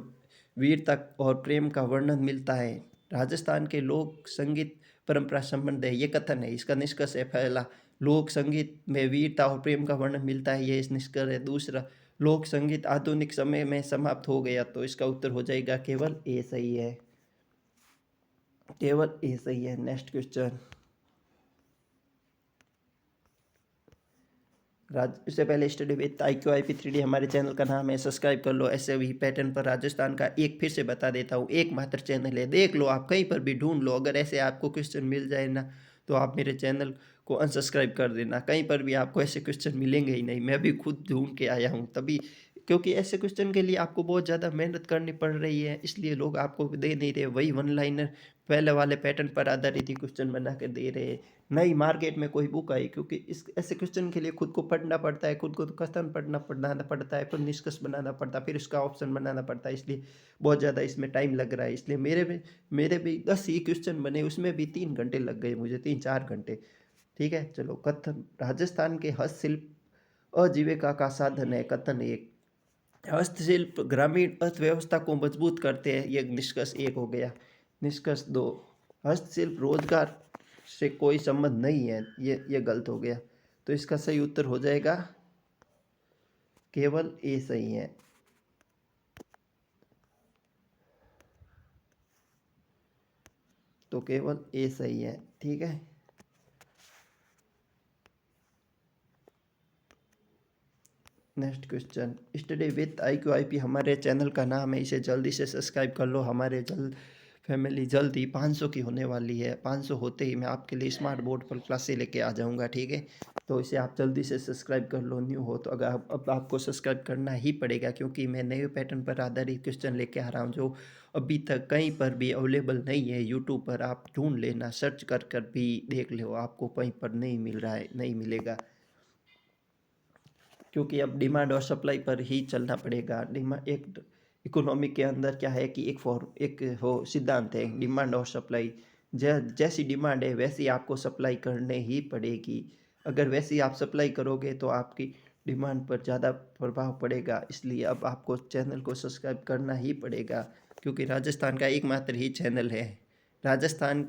वीरता और प्रेम का वर्णन मिलता है। राजस्थान के लोक संगीत परंपरा संबंध है। ये कथन है। इसका निष्कर्ष है पहला, लोक संगीत में वीरता और प्रेम का वर्णन मिलता है। ये इस निष्कर्ष है। दूसरा, लोक संगीत आधुनिक समय में समाप्त हो गया। तो इसका उत्तर हो जाएगा केवल ए सही है। केवल ए सही है। Next question. इससे पहले study with IQ IP 3D हमारे चैनल का नाम है, सब्सक्राइब कर लो। ऐसे भी पैटर्न पर राजस्थान का एक फिर से बता देता हूँ, एकमात्र चैनल है, देख लो आप, कहीं पर भी ढूंढ लो। अगर ऐसे आपको क्वेश्चन मिल जाए ना, तो आप मेरे चैनल को अनसब्सक्राइब कर देना। कहीं पर भी आपको ऐसे क्वेश्चन मिलेंगे ही नहीं, मैं भी खुद ढूंढ के आया हूँ तभी, क्योंकि ऐसे क्वेश्चन के लिए आपको बहुत ज़्यादा मेहनत करनी पड़ रही है, इसलिए लोग आपको दे नहीं रहे। वही वन लाइनर पहले वाले पैटर्न पर आधारित ही क्वेश्चन बना के दे रहे हैं। नई मार्केट में कोई बुक आई, क्योंकि इस ऐसे क्वेश्चन के लिए खुद को पढ़ना पड़ता है, खुद को तो कथन पढ़ना पड़ता है, फिर निष्कर्ष बनाना पड़ता है, फिर इसका ऑप्शन बनाना पड़ता है, इसलिए बहुत ज़्यादा इसमें टाइम लग रहा है। इसलिए मेरे भी 10 ही क्वेश्चन बने, उसमें भी 3 घंटे लग गए मुझे, 3-4 घंटे। ठीक है, चलो। कथन, राजस्थान के हस्तशिल्प आजीविका का साधन है। कथन एक, हस्तशिल्प ग्रामीण अर्थव्यवस्था को मजबूत करते हैं। ये निष्कर्ष एक हो गया। निष्कर्ष दो, हस्तशिल्प रोजगार से कोई संबंध नहीं है। ये गलत हो गया। तो इसका सही उत्तर हो जाएगा केवल ए सही है। तो केवल ए सही है। ठीक है। Next question, study with IQ IP हमारे चैनल का नाम है, इसे जल्दी से सब्सक्राइब कर लो। हमारे फैमिली जल्द ही 500 की होने वाली है। 500 होते ही मैं आपके लिए स्मार्ट बोर्ड पर क्लासे लेके आ जाऊंगा, ठीक है। तो इसे आप जल्दी से सब्सक्राइब कर लो। न्यू हो तो अगर अब आपको सब्सक्राइब करना ही पड़ेगा, क्योंकि मैं नए पैटर्न पर आधारित क्वेश्चन लेके आ रहा हूँ जो अभी तक कहीं पर भी अवेलेबल नहीं है। यूट्यूब पर आप ढूंढ लेना, सर्च कर कर भी देख लो, आपको कहीं पर नहीं मिल रहा है, नहीं मिलेगा, क्योंकि अब डिमांड और सप्लाई पर ही चलना पड़ेगा। डिमांड एक इकोनॉमी के अंदर क्या है कि एक हो सिद्धांत है, डिमांड और सप्लाई। जैसी डिमांड है वैसी आपको सप्लाई करने ही पड़ेगी। अगर वैसी आप सप्लाई करोगे तो आपकी डिमांड पर ज़्यादा प्रभाव पड़ेगा। इसलिए अब आपको चैनल को सब्सक्राइब करना ही पड़ेगा, क्योंकि राजस्थान का एकमात्र ही चैनल है। राजस्थान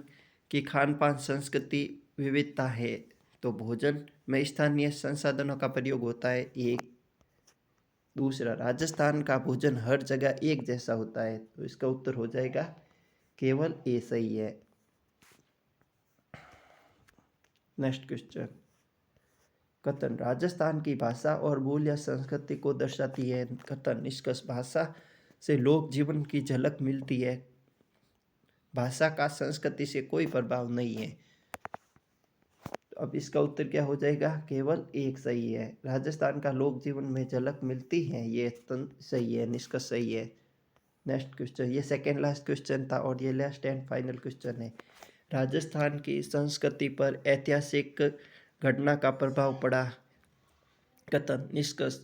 की खान पान संस्कृति विविधता है, तो भोजन में स्थानीय संसाधनों का प्रयोग होता है। एक दूसरा, राजस्थान का भोजन हर जगह एक जैसा होता है, तो इसका उत्तर हो जाएगा केवल ए सही है। नेक्स्ट क्वेश्चन, कथन राजस्थान की भाषा और बोलियां संस्कृति को दर्शाती है। कथन निष्कर्ष, भाषा से लोक जीवन की झलक मिलती है, भाषा का संस्कृति से कोई प्रभाव नहीं है। अब इसका उत्तर क्या हो जाएगा, केवल एक सही है। राजस्थान का लोक जीवन में झलक मिलती है, ये सही है, निष्कर्ष सही है। नेक्स्ट क्वेश्चन, ये सेकेंड लास्ट क्वेश्चन था और ये लास्ट एंड फाइनल क्वेश्चन है। राजस्थान की संस्कृति पर ऐतिहासिक घटना का प्रभाव पड़ा। कथन निष्कर्ष,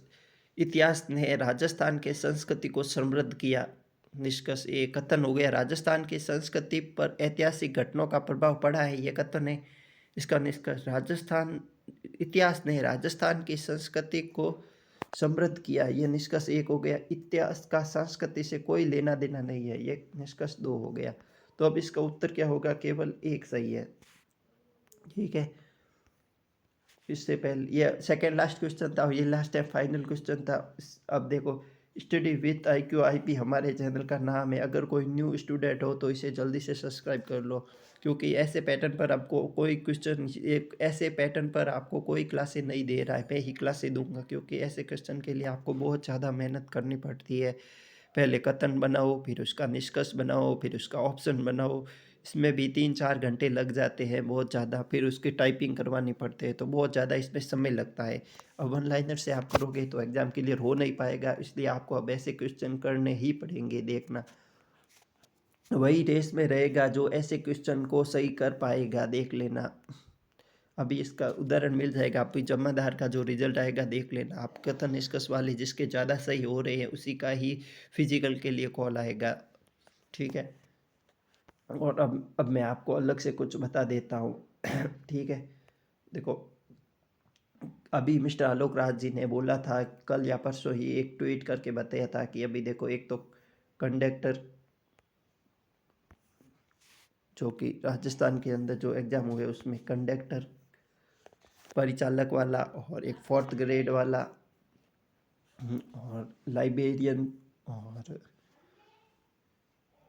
इतिहास ने राजस्थान के संस्कृति को समृद्ध किया। निष्कर्ष ये कथन हो गया, राजस्थान की संस्कृति पर ऐतिहासिक घटनाओं का प्रभाव पड़ा है, ये कथन है। इसका निष्कर्ष, राजस्थान इतिहास ने राजस्थान की संस्कृति को समृद्ध किया, ये निष्कर्ष एक हो गया। इतिहास का संस्कृति से कोई लेना देना नहीं है, ये निष्कर्ष दो हो गया। तो अब इसका उत्तर क्या होगा, केवल एक सही है, ठीक है। इससे पहले ये सेकेंड लास्ट क्वेश्चन था, ये लास्ट एंड फाइनल क्वेश्चन था। अब देखो, स्टडी विथ IQ IP हमारे चैनल का नाम है। अगर कोई न्यू स्टूडेंट हो तो इसे जल्दी से सब्सक्राइब कर लो, क्योंकि ऐसे पैटर्न पर आपको कोई क्वेश्चन, एक ऐसे पैटर्न पर आपको कोई क्लासें नहीं दे रहा है, मैं ही क्लासें दूंगा, क्योंकि ऐसे क्वेश्चन के लिए आपको बहुत ज़्यादा मेहनत करनी पड़ती है। पहले कथन बनाओ, फिर उसका निष्कर्ष बनाओ, फिर उसका ऑप्शन बनाओ, इसमें भी 3-4 घंटे लग जाते हैं बहुत ज़्यादा। फिर उसकी टाइपिंग करवानी पड़ती है, तो बहुत ज़्यादा इसमें समय लगता है। अब वन लाइनर से आप करोगे तो एग्ज़ाम क्लियर हो नहीं पाएगा, इसलिए आपको अब ऐसे क्वेश्चन करने ही पड़ेंगे। देखना, वही रेस में रहेगा जो ऐसे क्वेश्चन को सही कर पाएगा, देख लेना। अभी इसका उदाहरण मिल जाएगा, आप जमादार का जो रिजल्ट आएगा देख लेना आप। कथन निष्कर्ष वाले जिसके ज़्यादा सही हो रहे हैं उसी का ही फिजिकल के लिए कॉल आएगा, ठीक है। और अब मैं आपको अलग से कुछ बता देता हूँ ठीक है। देखो, अभी मिस्टर आलोक राज जी ने बोला था कल या परसों ही, एक ट्वीट करके बताया था कि अभी देखो, एक तो कंडक्टर जो कि राजस्थान के अंदर जो एग्ज़ाम हुए उसमें कंडक्टर, परिचालक वाला, और एक 4th ग्रेड वाला, और लाइब्रेरियन, और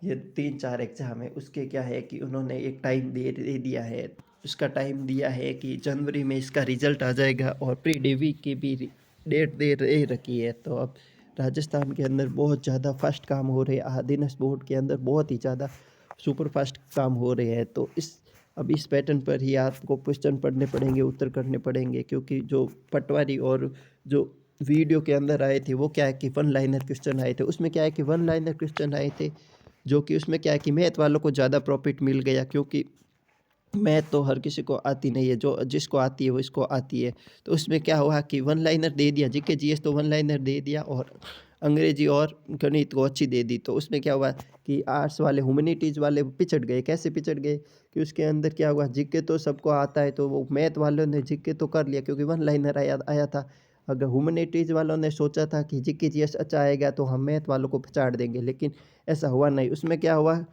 ये 3-4 एग्ज़ाम है। उसके क्या है कि उन्होंने एक टाइम दे दिया है। उसका टाइम दिया है कि जनवरी में इसका रिजल्ट आ जाएगा, और प्री डिवी की भी डेट दे रखी है। तो अब राजस्थान के अंदर बहुत ज़्यादा फास्ट काम हो रहे हैं, आदिनस बोर्ड के अंदर बहुत ही ज़्यादा सुपर फास्ट काम हो रहे हैं। तो अब इस पैटर्न पर ही आपको क्वेश्चन पढ़ने पड़ेंगे, उत्तर करने पड़ेंगे, क्योंकि जो पटवारी और जो वीडियो के अंदर आए थे वो क्या है कि वन लाइनर क्वेश्चन आए थे। उसमें क्या है कि वन लाइनर क्वेश्चन आए थे, जो कि उसमें क्या है कि मैथ वालों को ज़्यादा प्रॉफिट मिल गया, क्योंकि मैथ तो हर किसी को आती नहीं है, जो जिसको आती है वो इसको आती है। तो उसमें क्या हुआ कि वन लाइनर दे दिया, जीके जीएस तो वन लाइनर दे दिया, और अंग्रेजी और गणित को अच्छी दे दी। तो उसमें क्या हुआ कि आर्ट्स वाले, ह्यूमैनिटीज़ वाले पिछड़ गए। कैसे पिछड़ गए कि उसके अंदर क्या हुआ, जीके तो सबको आता है, तो वो मैथ वालों ने जीके तो कर लिया क्योंकि वन लाइनर आया था। अगर ह्यूमैनिटीज़ वालों ने सोचा था कि जीके जीएस अच्छा आएगा तो हम मैथ वालों को पछाड़ देंगे, लेकिन ऐसा हुआ नहीं। उसमें क्या हुआ,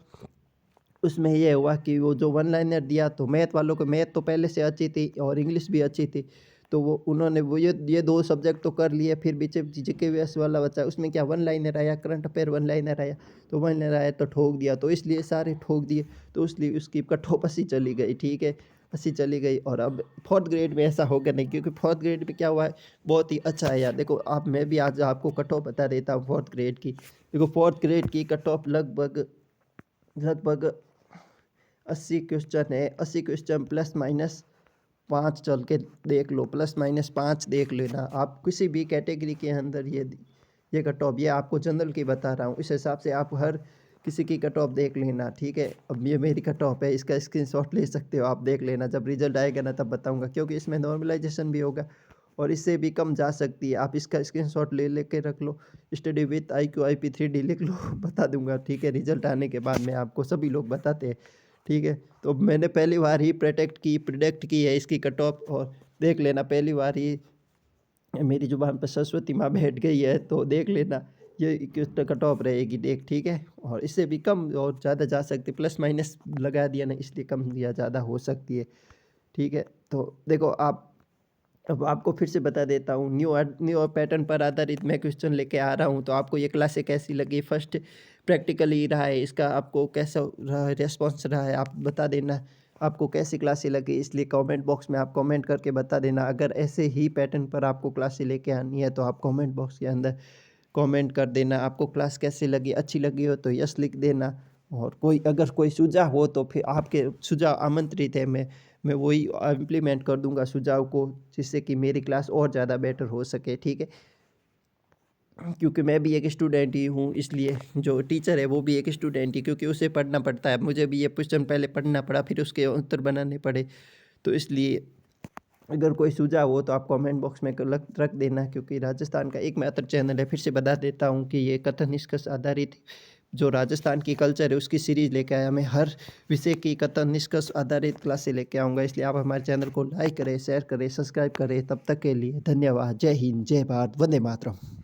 उसमें यह हुआ कि वो जो वन लाइनर दिया, तो मैथ वालों को मैथ तो पहले से अच्छी थी और इंग्लिश भी अच्छी थी, तो वो उन्होंने वो ये दो सब्जेक्ट तो कर लिए। फिर बीच जीके वीएस वाला बच्चा, उसमें क्या वन लाइनर आया, करंट अफेयर वन लाइनर आया, तो वन लाइनर आया तो ठोक दिया, तो इसलिए सारे ठोक दिए, तो इसलिए उसकी कठोपसी चली गई, ठीक है। 80 चली गई। और अब फोर्थ ग्रेड में ऐसा होगा नहीं, क्योंकि फोर्थ ग्रेड में क्या हुआ है, बहुत ही अच्छा है यार। देखो आप, मैं भी आज आपको कट ऑफ बता देता हूँ फोर्थ ग्रेड की। देखो फोर्थ ग्रेड की कट ऑफ लगभग लगभग 80 क्वेश्चन है। 80 क्वेश्चन प्लस माइनस 5 चल के देख लो, प्लस माइनस 5 देख लेना आप किसी भी कैटेगरी के अंदर। ये कट ऑफ, ये आपको जनरल की बता रहा हूँ, इस हिसाब से आप हर किसी की कट ऑफ देख लेना, ठीक है। अब ये मेरी कट ऑफ है, इसका स्क्रीनशॉट ले सकते हो, आप देख लेना। जब रिजल्ट आएगा ना तब बताऊंगा, क्योंकि इसमें नॉर्मलाइजेशन भी होगा और इससे भी कम जा सकती है। आप इसका स्क्रीनशॉट ले लेके रख लो, study with IQ IP 3D लिख लो बता दूंगा, ठीक है। रिजल्ट आने के बाद में आपको सभी लोग बताते हैं, ठीक है। तो मैंने पहली बार ही प्रोडक्ट की है इसकी कट ऑफ, और देख लेना पहली बार ही मेरी जुबान पर सरस्वती माँ बैठ गई है, तो देख लेना ये किस कट ऑफ रहेगी, देख, ठीक है। और इससे भी कम और ज़्यादा जा सकती है, प्लस माइनस लगा दिया ना, इसलिए कम या ज़्यादा हो सकती है, ठीक है। तो देखो आप, अब आपको फिर से बता देता हूँ, न्यू पैटर्न पर आधारित मैं क्वेश्चन लेके आ रहा हूँ। तो आपको ये क्लासें कैसी लगी, फर्स्ट प्रैक्टिकली रहा है, इसका आपको कैसा रहा रेस्पॉन्स रहा है, आप बता देना आपको कैसी क्लासें लगी। इसलिए कमेंट बॉक्स में आप कमेंट करके बता देना। अगर ऐसे ही पैटर्न पर आपको क्लासें लेके आनी है तो आप कमेंट बॉक्स के अंदर कमेंट कर देना, आपको क्लास कैसी लगी, अच्छी लगी हो तो यस लिख देना। और अगर कोई सुझाव हो तो फिर आपके सुझाव आमंत्रित है, मैं वही इम्प्लीमेंट कर दूंगा सुझाव को, जिससे कि मेरी क्लास और ज़्यादा बेटर हो सके, ठीक है। क्योंकि मैं भी एक स्टूडेंट ही हूँ, इसलिए जो टीचर है वो भी एक स्टूडेंट ही, क्योंकि उसे पढ़ना पड़ता है। मुझे भी ये क्वेश्चन पहले पढ़ना पड़ा, फिर उसके उत्तर बनाने पड़े। तो इसलिए अगर कोई सुझाव हो तो आप कमेंट बॉक्स में रख देना, क्योंकि राजस्थान का एकमात्र चैनल है। फिर से बता देता हूँ कि ये कथन निष्कर्ष आधारित जो राजस्थान की कल्चर है उसकी सीरीज़ लेके आया। मैं हर विषय की कथन निष्कर्ष आधारित क्लासें लेके आऊँगा, इसलिए आप हमारे चैनल को लाइक करें, शेयर करें, सब्सक्राइब करें। तब तक के लिए धन्यवाद। जय हिंद, जय भारत, वंदे मातरम।